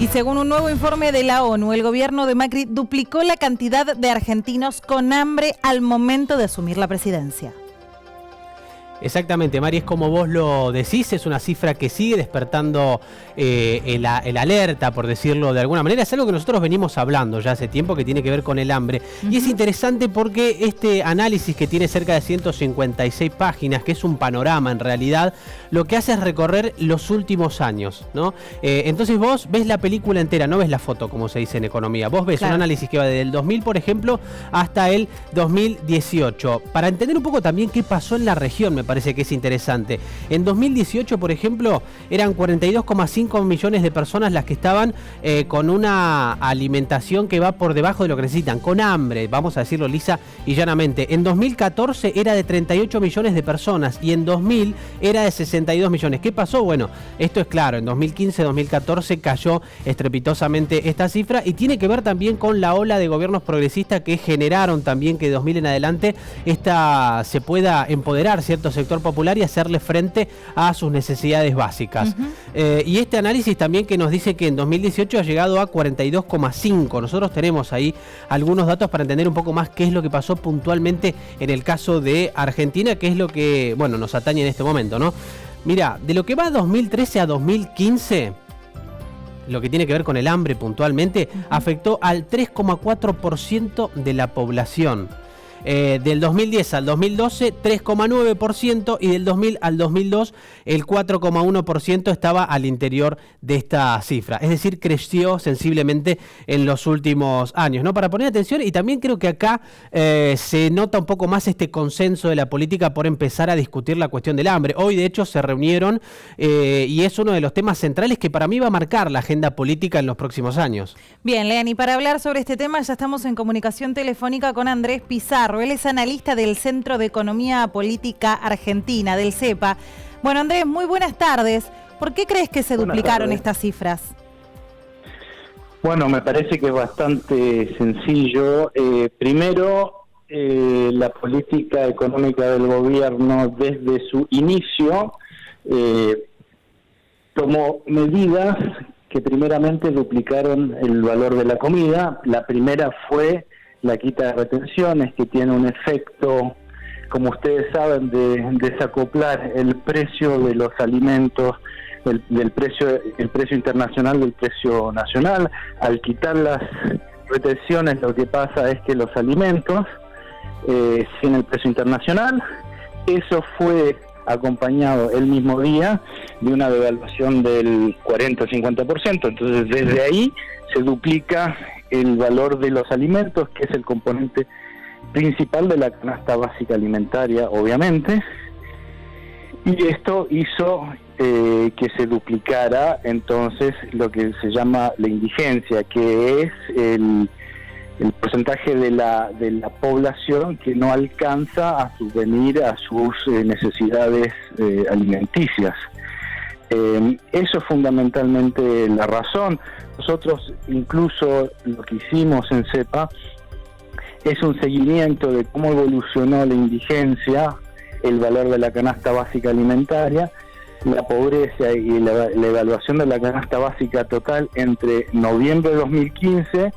Y según un nuevo informe de la ONU, el gobierno de Macri duplicó la cantidad de argentinos con hambre al momento de asumir la presidencia. Exactamente, Mari, es como vos lo decís, es una cifra que sigue despertando el alerta, por decirlo de alguna manera. Es algo que nosotros venimos hablando ya hace tiempo, que tiene que ver con el hambre. Y es interesante porque este análisis, que tiene cerca de 156 páginas, que es un panorama en realidad, lo que hace es recorrer los últimos años, ¿no? Entonces vos ves la película entera, no ves la foto, como se dice en economía. Vos ves un análisis que va desde el 2000, por ejemplo, hasta el 2018. Para entender un poco también qué pasó en la región, me parece que es interesante. En 2018, por ejemplo, eran 42,5 millones de personas las que estaban con una alimentación que va por debajo de lo que necesitan, con hambre, vamos a decirlo lisa y llanamente. En 2014 era de 38 millones de personas y en 2000 era de 62 millones. ¿Qué pasó? Bueno, esto es claro, en 2015-2014 cayó estrepitosamente esta cifra y tiene que ver también con la ola de gobiernos progresistas que generaron también que de 2000 en adelante se pueda empoderar cierto sector popular y hacerle frente a sus necesidades básicas. Y este análisis también que nos dice que en 2018 ha llegado a 42,5. Nosotros tenemos ahí algunos datos para entender un poco más qué es lo que pasó puntualmente en el caso de Argentina, que es lo que, bueno, nos atañe en este momento, ¿no? Mira, de lo que va 2013 a 2015... lo que tiene que ver con el hambre puntualmente, afectó al 3,4% de la población. Del 2010 al 2012, 3,9%, y del 2000 al 2002, el 4,1% estaba al interior de esta cifra. Es decir, creció sensiblemente en los últimos años, ¿no? Para poner atención, y también creo que acá se nota un poco más este consenso de la política por empezar a discutir la cuestión del hambre. Hoy, de hecho, se reunieron y es uno de los temas centrales que para mí va a marcar la agenda política en los próximos años. Bien, Lean, y para hablar sobre este tema ya estamos en comunicación telefónica con Andrés Pizarro. Él es analista del Centro de Economía Política Argentina, del CEPA. Bueno, Andrés, muy buenas tardes. ¿Por qué crees que se duplicaron estas cifras? Bueno, me parece que es bastante sencillo. Primero, la política económica del gobierno desde su inicio tomó medidas que primeramente duplicaron el valor de la comida. La primera fue la quita de retenciones, que tiene un efecto, como ustedes saben, de desacoplar el precio de los alimentos el precio internacional del precio nacional. Al quitar las retenciones, lo que pasa es que los alimentos siguen el precio internacional. Eso fue acompañado el mismo día de una devaluación del 40 o 50%. Entonces, desde ahí se duplica el valor de los alimentos, que es el componente principal de la canasta básica alimentaria, obviamente. Y esto hizo que se duplicara entonces lo que se llama la indigencia, que es el porcentaje de la población que no alcanza a subvenir a sus necesidades alimenticias. Eso es fundamentalmente la razón. Nosotros incluso lo que hicimos en CEPA es un seguimiento de cómo evolucionó la indigencia, el valor de la canasta básica alimentaria, la pobreza y la evaluación de la canasta básica total entre noviembre de 2015,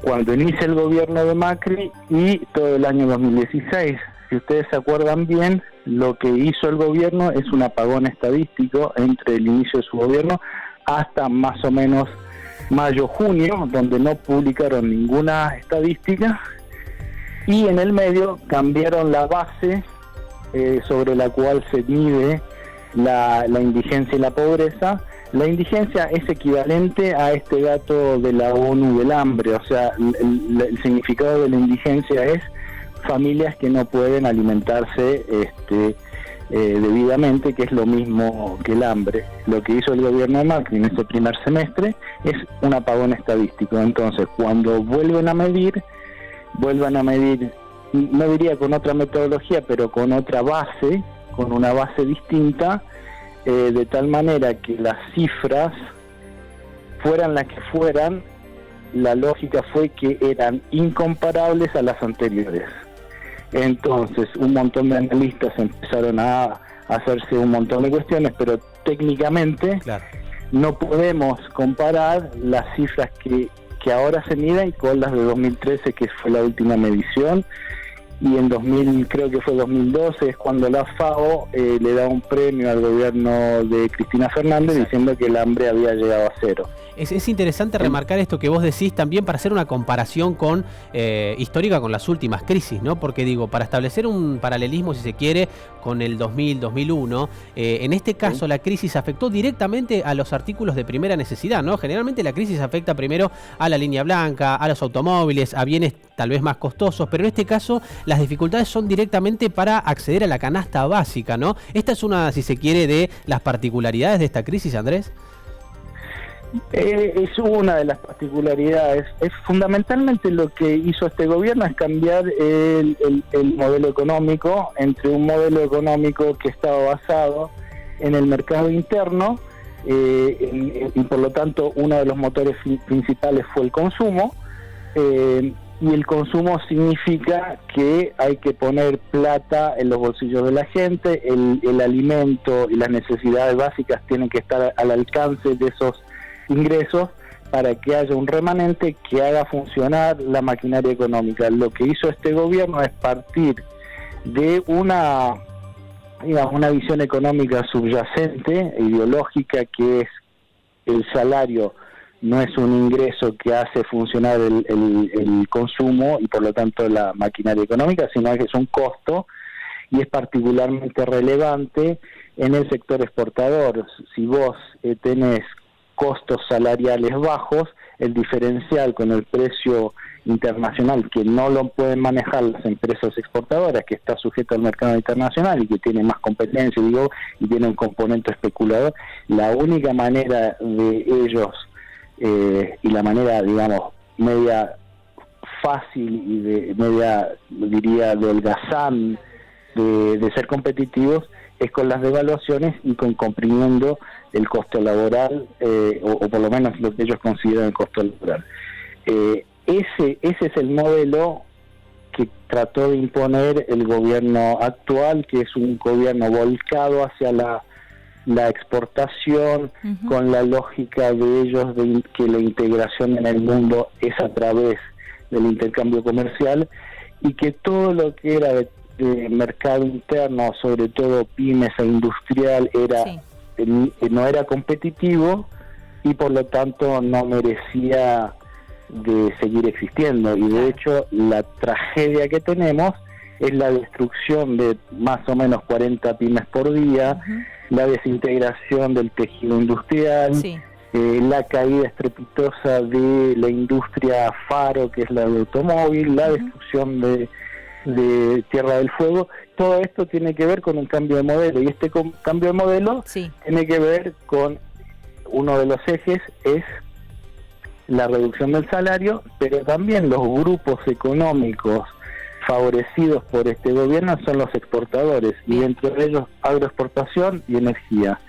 cuando inicia el gobierno de Macri, y todo el año 2016. Si ustedes se acuerdan bien, lo que hizo el gobierno es un apagón estadístico entre el inicio de su gobierno hasta más o menos mayo-junio, donde no publicaron ninguna estadística, y en el medio cambiaron la base sobre la cual se mide la indigencia y la pobreza. La indigencia es equivalente a este dato de la ONU del hambre, o sea, el significado de la indigencia es familias que no pueden alimentarse debidamente, que es lo mismo que el hambre. Lo que hizo el gobierno de Macri en este primer semestre es un apagón estadístico. Entonces, cuando vuelvan a medir, no diría con otra metodología, pero con otra base, con una base distinta, de tal manera que las cifras fueran las que fueran, la lógica fue que eran incomparables a las anteriores. Entonces, un montón de analistas empezaron a hacerse un montón de cuestiones, pero técnicamente no podemos comparar las cifras que ahora se miden con las de 2013, que fue la última medición, y en creo que fue 2012, es cuando la FAO le da un premio al gobierno de Cristina Fernández. Exacto. Diciendo que el hambre había llegado a cero. Es interesante remarcar esto que vos decís también para hacer una comparación histórica con las últimas crisis, ¿no? Porque digo, para establecer un paralelismo, si se quiere, con el 2000-2001, en este caso la crisis afectó directamente a los artículos de primera necesidad, ¿no? Generalmente la crisis afecta primero a la línea blanca, a los automóviles, a bienes tal vez más costosos, pero en este caso las dificultades son directamente para acceder a la canasta básica, ¿no? Esta es una, si se quiere, de las particularidades de esta crisis, Andrés. Es una de las particularidades. Es fundamentalmente lo que hizo este gobierno es cambiar el modelo económico, entre un modelo económico que estaba basado en el mercado interno, y por lo tanto uno de los motores principales fue el consumo, y el consumo significa que hay que poner plata en los bolsillos de la gente, el alimento y las necesidades básicas tienen que estar al alcance de esos ingresos para que haya un remanente que haga funcionar la maquinaria económica. Lo que hizo este gobierno es partir de una visión económica subyacente, ideológica, que es el salario no es un ingreso que hace funcionar el consumo y por lo tanto la maquinaria económica, sino que es un costo, y es particularmente relevante en el sector exportador. Si vos tenés costos salariales bajos, el diferencial con el precio internacional, que no lo pueden manejar las empresas exportadoras, que está sujeto al mercado internacional y que tiene más competencia, y tiene un componente especulador, la única manera de ellos, y la manera, digamos, media fácil y media, diría, de holgazán de ser competitivos, es con las devaluaciones y con comprimiendo el costo laboral, o por lo menos lo que ellos consideran el costo laboral. Ese es el modelo que trató de imponer el gobierno actual, que es un gobierno volcado hacia la exportación, con la lógica de ellos de que la integración en el mundo es a través del intercambio comercial, y que todo lo que era de mercado interno, sobre todo pymes e industrial, no era competitivo y por lo tanto no merecía de seguir existiendo. Y de hecho la tragedia que tenemos es la destrucción de más o menos 40 pymes por día, la desintegración del tejido industrial, la caída estrepitosa de la industria faro, que es la de automóvil, la destrucción de Tierra del Fuego. Todo esto tiene que ver con un cambio de modelo, y este cambio de modelo tiene que ver con uno de los ejes, es la reducción del salario, pero también los grupos económicos favorecidos por este gobierno son los exportadores, y entre ellos agroexportación y energía.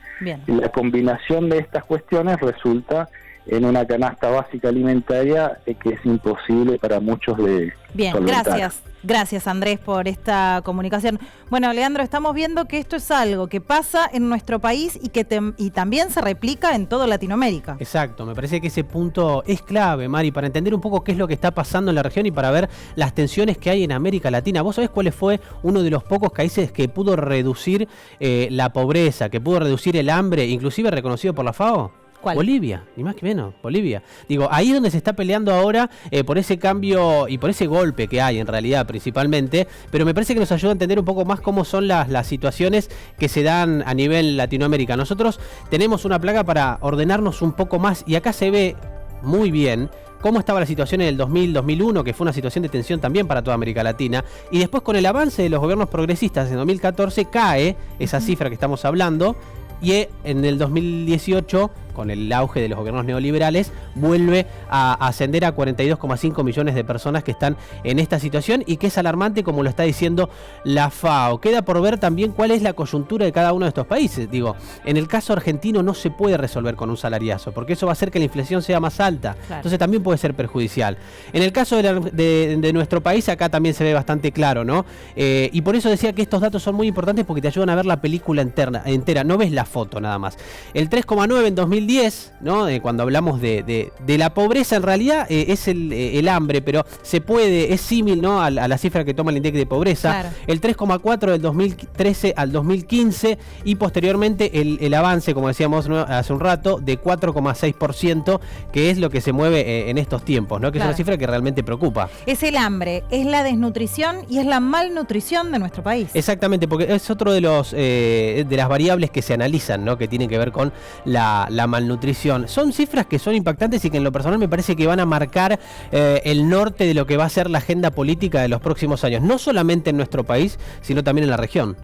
Y la combinación de estas cuestiones resulta en una canasta básica alimentaria que es imposible para muchos de solventar. Gracias Andrés por esta comunicación. Bueno, Leandro, estamos viendo que esto es algo que pasa en nuestro país y que también se replica en toda Latinoamérica. Exacto, me parece que ese punto es clave, Mari, para entender un poco qué es lo que está pasando en la región y para ver las tensiones que hay en América Latina. ¿Vos sabés cuál fue uno de los pocos países que pudo reducir la pobreza, que pudo reducir el hambre, inclusive reconocido por la FAO? ¿Cuál? Bolivia, ni más que menos, Bolivia. Digo, ahí es donde se está peleando ahora por ese cambio y por ese golpe que hay en realidad principalmente, pero me parece que nos ayuda a entender un poco más cómo son las situaciones que se dan a nivel Latinoamérica. Nosotros tenemos una placa para ordenarnos un poco más y acá se ve muy bien cómo estaba la situación en el 2000-2001, que fue una situación de tensión también para toda América Latina, y después con el avance de los gobiernos progresistas en 2014 cae esa cifra que estamos hablando, y en el 2018, con el auge de los gobiernos neoliberales, vuelve a ascender a 42,5 millones de personas que están en esta situación y que es alarmante, como lo está diciendo la FAO. Queda por ver también cuál es la coyuntura de cada uno de estos países. Digo, en el caso argentino no se puede resolver con un salariazo, porque eso va a hacer que la inflación sea más alta. Claro. Entonces también puede ser perjudicial. En el caso de nuestro país, acá también se ve bastante claro, ¿no? Y por eso decía que estos datos son muy importantes porque te ayudan a ver la película entera. No ves la foto nada más. El 3,9 en 2018 2010, ¿no? Cuando hablamos de la pobreza, en realidad es el hambre, pero es símil, ¿no? a la cifra que toma el índice de pobreza. Claro. El 3,4 del 2013 al 2015 y posteriormente el avance, como decíamos, ¿no? hace un rato, de 4,6%, que es lo que se mueve en estos tiempos, ¿no? Que Claro. es una cifra que realmente preocupa. Es el hambre, es la desnutrición y es la malnutrición de nuestro país. Exactamente, porque es otro de las variables que se analizan, ¿no? Que tienen que ver con la malnutrición. Son cifras que son impactantes y que en lo personal me parece que van a marcar el norte de lo que va a ser la agenda política de los próximos años, no solamente en nuestro país, sino también en la región.